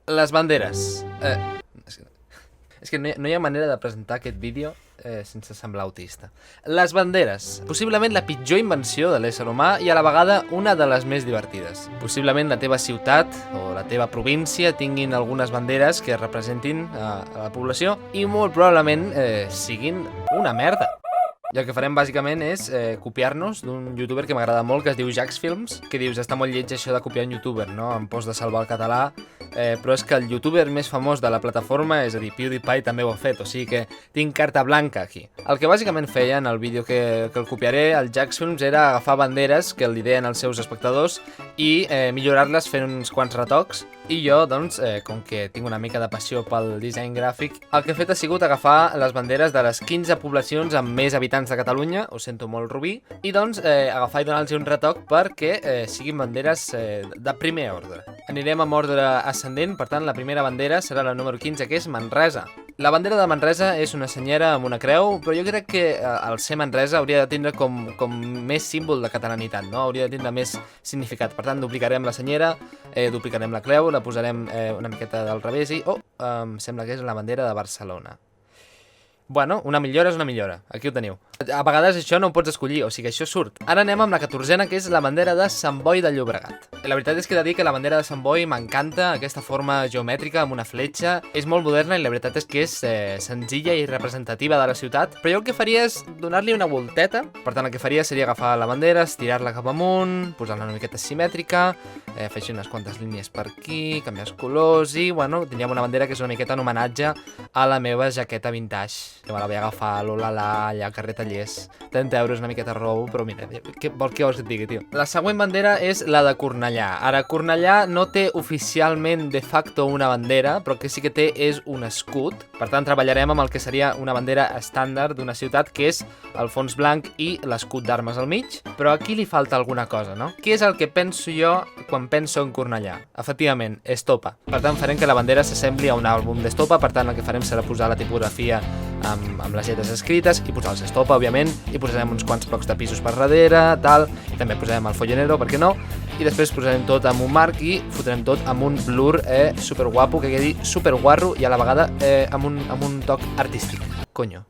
Les banderes. És que no hi ha manera de presentar aquest vídeo sense semblar autista. Les banderes. Possiblement la pitjor invenció de l'ésser humà i a la vegada una de les més divertides. Possiblement la teva ciutat o la teva província tinguin algunes banderes que representin a la població i molt probablement siguin una merda. I el que farem bàsicament és copiar-nos d'un youtuber que m'agrada molt, que es diu Jacksfilms, que dius, està molt lleig això de copiar un youtuber, no? Em pots de salvar el català, però és que el youtuber més famós de la plataforma, és a dir, PewDiePie també ho ha fet, o sigui que tinc carta blanca aquí. El que bàsicament feia en el vídeo que el copiaré, el Jacksfilms, era agafar banderes que li deien als seus espectadors i millorar-les fent uns quants retocs. I jo, doncs, com que tinc una mica de passió pel disseny gràfic, el que he fet ha sigut agafar les banderes de les 15 poblacions amb més habitants de Catalunya, ho sento molt, Rubí, i doncs agafar i donar-los un retoc perquè siguin banderes de primer ordre. Anirem amb ordre ascendent, per tant, la primera bandera serà la número 15, que és Manresa. La bandera de Manresa és una senyera amb una creu, però jo crec que el ser Manresa hauria de tindre com més símbol de catalanitat, no? Hauria de tindre més significat. Per tant, duplicarem la senyera, duplicarem la creu, la posarem una miqueta del revés i... em sembla que és la bandera de Barcelona. Bueno, una millora és una millora. Aquí ho teniu. A vegades això no ho pots escollir, o sigui, això surt. Ara anem amb la 14a, que és la bandera de Sant Boi de Llobregat. La veritat és que he de dir que la bandera de Sant Boi m'encanta, aquesta forma geomètrica amb una fletxa. És molt moderna i la veritat és que és senzilla i representativa de la ciutat, però jo el que faria és donar-li una volteta. Per tant, el que faria seria agafar la bandera, estirar-la cap amunt, posar-la una miqueta simètrica, fer unes quantes línies per aquí, canviar els colors i, bueno, tindríem una bandera que és una miqueta en homenatge a la meva jaqueta vintage, que me la vaig agafar a l'Olala, allà al carrer Tallers. 30 euros, una miqueta robo, però mira, què vols que et digui, tio? La següent bandera és la de Cornellà. Ara, Cornellà no té oficialment de facto una bandera, però que sí que té és un escut. Per tant, treballarem amb el que seria una bandera estàndard d'una ciutat, que és el fons blanc i l'escut d'armes al mig. Però aquí li falta alguna cosa, no? Què és el que penso jo quan penso en Cornellà? Efectivament, Estopa. Per tant, farem que la bandera s'assembli a un àlbum d'Estopa, per tant, el que farem serà posar la tipografia amb les lletres escrites i posar els Estopa, òbviament, i posarem uns quants blocs de pisos per darrere, tal, i també posarem el follonero, per què no? I després posarem tot amb un marc i fotrem tot amb un blur superguapo, que quedi superguarro i a la vegada amb un toc artístic. Conyo.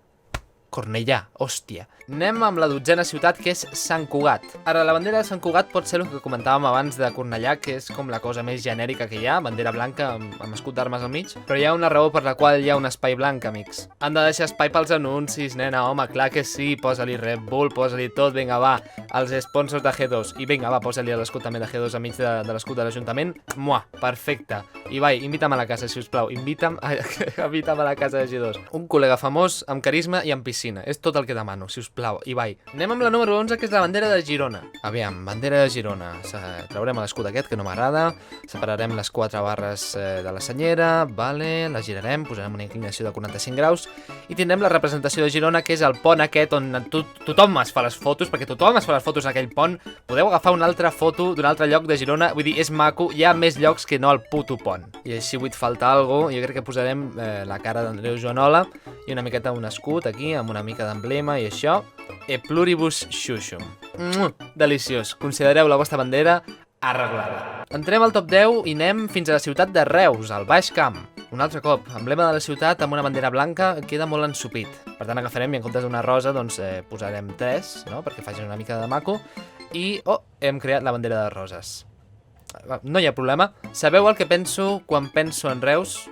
Cornellà, hòstia. Anem amb la 12a ciutat, que és Sant Cugat. Ara, la bandera de Sant Cugat pot ser el que comentàvem abans de Cornellà, que és com la cosa més genèrica que hi ha, bandera blanca amb escut d'armes al mig, però hi ha una raó per la qual hi ha un espai blanc, amics. Han de deixar espai pels anuncis, nena, home, clar que sí, posa-li Red Bull, posa-li tot, vinga, va, els sponsors de G2, i vinga, va, posa-li l'escut també de G2 al mig de l'escut de l'Ajuntament, muah, perfecte. Ibai, invita'm a la casa, sisplau, invita'm a la casa de G2. Un col·lega famós, amb carisma i amb piscina, és tot el que demano, sisplau, Ibai. Anem amb la número 11, que és la bandera de Girona. Aviam, bandera de Girona. Traurem l'escut aquest, que no m'agrada, separarem les 4 barres de la senyera, vale, la girarem, posarem una inclinació de 45 graus, i tindrem la representació de Girona, que és el pont aquest on tothom es fa les fotos, perquè tothom es fa les fotos en aquell pont. Podeu agafar una altra foto d'un altre lloc de Girona, vull dir, és maco, hi ha més llocs que no el puto pont. I així vull faltar alguna cosa, jo crec que posarem la cara d'Andreu Joanola i una miqueta un escut aquí, amb una mica d'emblema i això. E pluribus xuxum. Deliciós. Considereu la vostra bandera arreglada. Entrem al top 10 i anem fins a la ciutat de Reus, al Baix Camp. Un altre cop, emblema de la ciutat amb una bandera blanca queda molt ensupit. Per tant, agafarem i en comptes d'una rosa, doncs posarem 3, no?, perquè faci una mica de maco. I, hem creat la bandera de roses. No hi ha problema. Sabeu el que penso quan penso en Reus?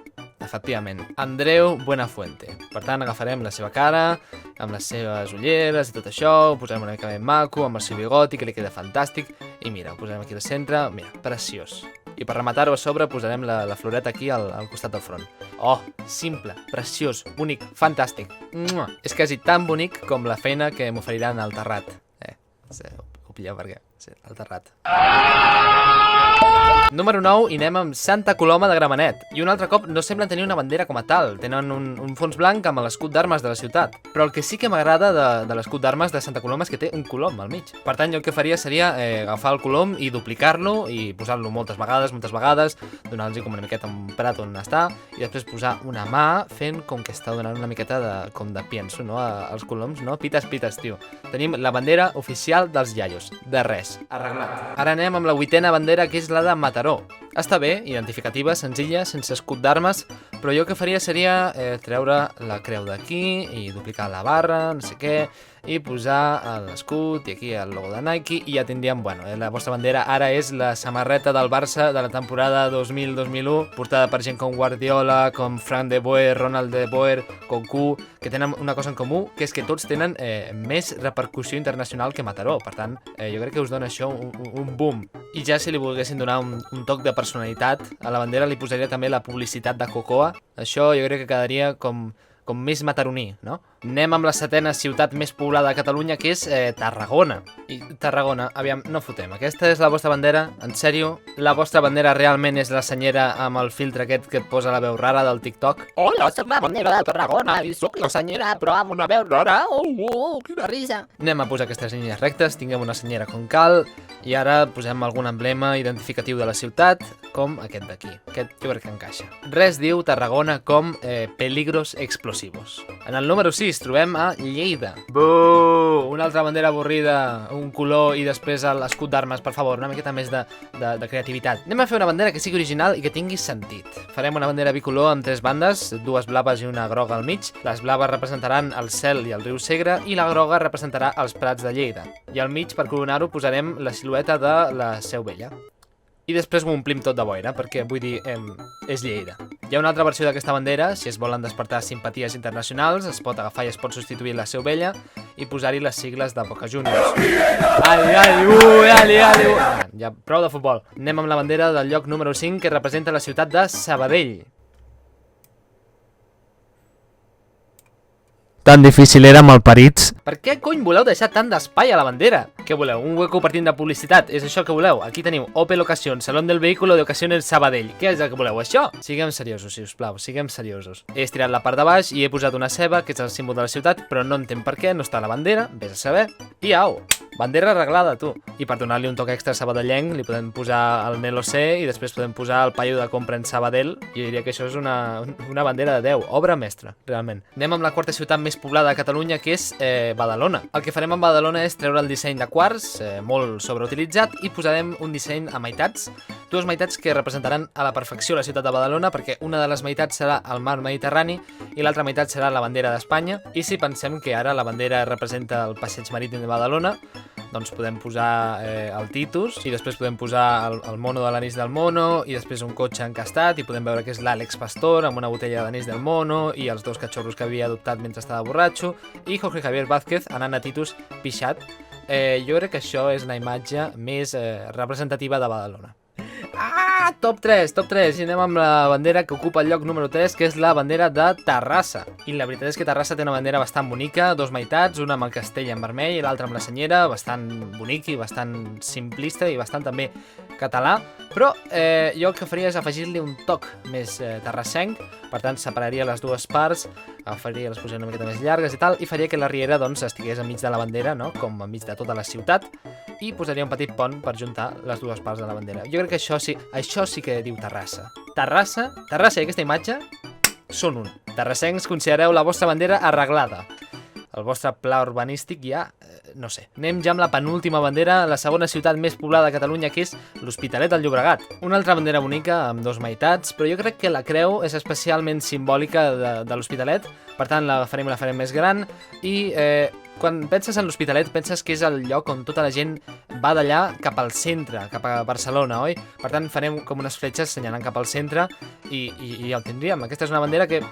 Efectivament, Andreu Buenafuente. Per tant, agafarem la seva cara, amb les seves ulleres i tot això, ho posarem una mica ben maco, amb el seu bigoti, que li queda fantàstic, i mira, ho posarem aquí al centre, mira, preciós. I per rematar-ho a sobre posarem la floreta aquí al costat del front. Oh, simple, preciós, bonic, fantàstic. És quasi tan bonic com la feina que m'oferiran al Terrat. Ho pilleu perquè... Sí, al Terrat. Número 9, i anem amb Santa Coloma de Gramenet. I un altre cop no semblen tenir una bandera com a tal. Tenen un fons blanc amb l'escut d'armes de la ciutat. Però el que sí que m'agrada de l'escut d'armes de Santa Coloma és que té un colom al mig. Per tant, jo el que faria seria agafar el colom i duplicar-lo i posar-lo moltes vegades, donar-los com una miqueta un prat on està, i després posar una mà fent com que està donant una miqueta com de pienso, no?, als coloms, no? Pites, tio. Tenim la bandera oficial dels iaios. De res. banderes. Arreglat. Ara anem amb la 8a bandera, que és la de Mataró. Està bé, identificativa, senzilla, sense escut d'armes, però jo el que faria seria treure la creu d'aquí i duplicar la barra, no sé què, i posar l'escut i aquí el logo de Nike i ja tindríem, bueno, la vostra bandera ara és la samarreta del Barça de la temporada 2000-2001, portada per gent com Guardiola, com Frank de Boer, Ronald de Boer, Cocu, que tenen una cosa en comú, que és que tots tenen més repercussió internacional que Mataró. Per tant, jo crec que us dona això un boom. I ja si li volguessin donar un toc de personalitat a la bandera li posaria també la publicitat de Cocoa. Això jo crec que quedaria com més mataroní, no? Anem amb la 7a ciutat més poblada de Catalunya, que és Tarragona. I Tarragona, aviam, no fotem. Aquesta és la vostra bandera? En sèrio? La vostra bandera realment és la senyera amb el filtre aquest que et posa la veu rara del TikTok? Hola, soc la bandera de Tarragona i soc la senyera, però amb una veu rara. Quina risa. Anem a posar aquestes línies rectes, tinguem una senyera com cal, i ara posem algun emblema identificatiu de la ciutat, com aquest d'aquí. Aquest jo crec que encaixa. Res diu Tarragona com peligros explosivos. En el número 6 trobem a Lleida. Buh! Una altra bandera avorrida, un color i després l'escut d'armes, per favor, una miqueta més de creativitat. Anem a fer una bandera que sigui original i que tingui sentit. Farem una bandera bicolor amb 3 bandes, 2 blaves i una groga al mig. Les blaves representaran el cel i el riu Segre i la groga representarà els prats de Lleida. I al mig, per coronar-ho, posarem la silueta de la Seu Vella. I després ho omplim tot de boira, perquè, vull dir, és Lleida. Hi ha una altra versió d'aquesta bandera, si es volen despertar simpaties internacionals, es pot agafar i es pot substituir la Seu Vella i posar-hi les sigles de Boca Juniors. Ja, prou de futbol. Anem amb la bandera del lloc número 5, que representa la ciutat de Sabadell. Tan difícil era malparits. Per què cony voleu deixar tant d'espai a la bandera? Què voleu? Un hueco partint de publicitat? És això que voleu? Aquí teniu Opel Ocasión, Salón del Vehículo de Ocasiones Sabadell. Què és el que voleu? Això? Siguem seriosos, sisplau, siguem seriosos. He estirat la part de baix i he posat una ceba, que és el símbol de la ciutat, però no entenc per què no està a la bandera, vés a saber. I au! Bandera arreglada, tu. I per donar-li un toc extra sabadellenc, li podem posar el Nelo C i després podem posar el paio de compra en Sabadell. Jo diria que això és una bandera de 10, obra mestra, realment. Anem amb la 4a ciutat més poblada de Catalunya, que és Badalona. El que farem amb Badalona és treure el disseny de quars, molt sobreutilitzat, i posarem un disseny a meitats, 2 meitats que representaran a la perfecció la ciutat de Badalona, perquè una de les meitats serà el mar Mediterrani i l'altra meitat serà la bandera d'Espanya. I si pensem que ara la bandera representa el passeig marítim de Badalona, doncs podem posar el Titus i després podem posar el mono de l'anís del mono i després un cotxe encastat i podem veure que és l'Àlex Pastor amb una botella d'anís del mono i els 2 cachorros que havia adoptat mentre estava borratxo i Jorge Javier Vázquez anant a Titus pixat. Jo crec que això és una imatge més representativa de Badalona. Top 3, i anem amb la bandera que ocupa el lloc número 3, que és la bandera de Terrassa. I la veritat és que Terrassa té una bandera bastant bonica, 2 meitats, una amb el castell en vermell i l'altra amb la senyera, bastant bonic i bastant simplista i bastant també català, però jo el que faria és afegir-li un toc més terrassenc, per tant separaria les 2 parts, agafaria les posaria una miqueta més llargues i tal, i faria que la riera doncs estigués enmig de la bandera, no? Com enmig de tota la ciutat, i posaria un petit pont per juntar les 2 parts de la bandera. Jo crec que això sí que diu Terrassa. Terrassa i aquesta imatge són un. Terrassencs, considereu la vostra bandera arreglada. El vostre pla urbanístic ja, no sé. Anem ja amb la penúltima bandera, la segona ciutat més poblada de Catalunya, que és l'Hospitalet del Llobregat. Una altra bandera bonica amb 2 meitats, però jo crec que la creu és especialment simbòlica de l'Hospitalet, per tant la farem més gran i quan penses en l'Hospitalet penses que és el lloc on tota la gent va d'allà cap al centre, cap a Barcelona, oi? Per tant farem com unes fletxes assenyalant cap al centre i ja ho tindríem. Aquesta és una bandera que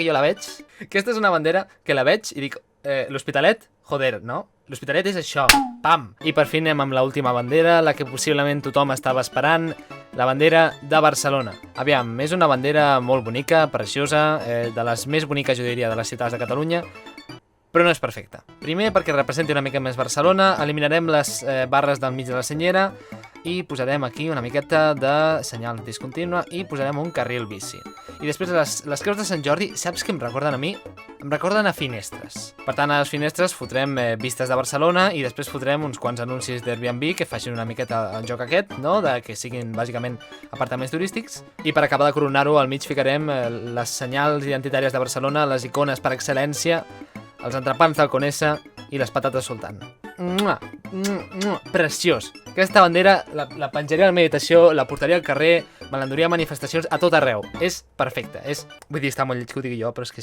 jo la veig. Aquesta és una bandera que la veig i dic, l'Hospitalet, joder, no? L'Hospitalet és això, pam! I per fi anem amb l'última bandera, la que possiblement tothom estava esperant, la bandera de Barcelona. Aviam, és una bandera molt bonica, preciosa, de les més boniques, jo diria, de les ciutats de Catalunya, però no és perfecta. Primer, perquè representi una mica més Barcelona, eliminarem les barres del mig de la senyera i posarem aquí una miqueta de senyal discontínua i posarem un carril bici. I després les creus de Sant Jordi, saps què em recorden a mi? Em recorden a finestres. Per tant, a les finestres fotrem vistes de Barcelona i després fotrem uns quants anuncis d'Airbnb que facin una miqueta el joc aquest, no? De que siguin bàsicament apartaments turístics. I per acabar de coronar-ho, al mig ficarem les senyals identitàries de Barcelona, les icones per excel·lència, els entrepans del Conesa i les patates sultan. preciós. Aquesta bandera la penjaria a la meditació, la portaria al carrer, me l'enduria a manifestacions a tot arreu. És perfecta. Vull dir, està molt lleig que ho digui jo, però és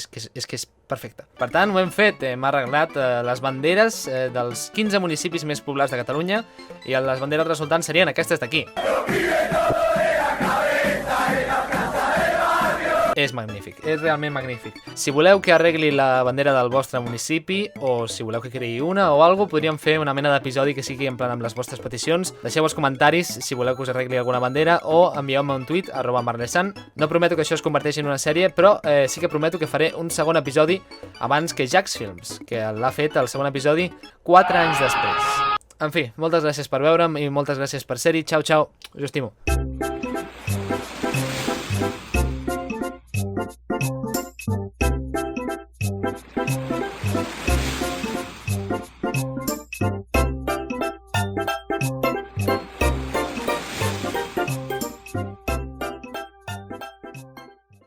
que és perfecta. Per tant, ho hem fet, hem arreglat les banderes dels 15 municipis més poblats de Catalunya i les banderes resultants serien aquestes d'aquí. És magnífic, és realment magnífic. Si voleu que arregli la bandera del vostre municipi o si voleu que creï una o alguna cosa, podríem fer una mena d'episodi que sigui en plan amb les vostres peticions. Deixeu els comentaris si voleu que us arregli alguna bandera o envieu-me un tuit @marlesan. No prometo que això es converteixi en una sèrie, però sí que prometo que faré un segon episodi abans que Jax Films, que l'ha fet el segon episodi 4 anys després. En fi, moltes gràcies per veure'm i moltes gràcies per ser-hi. Ciao, ciao. Us estimo.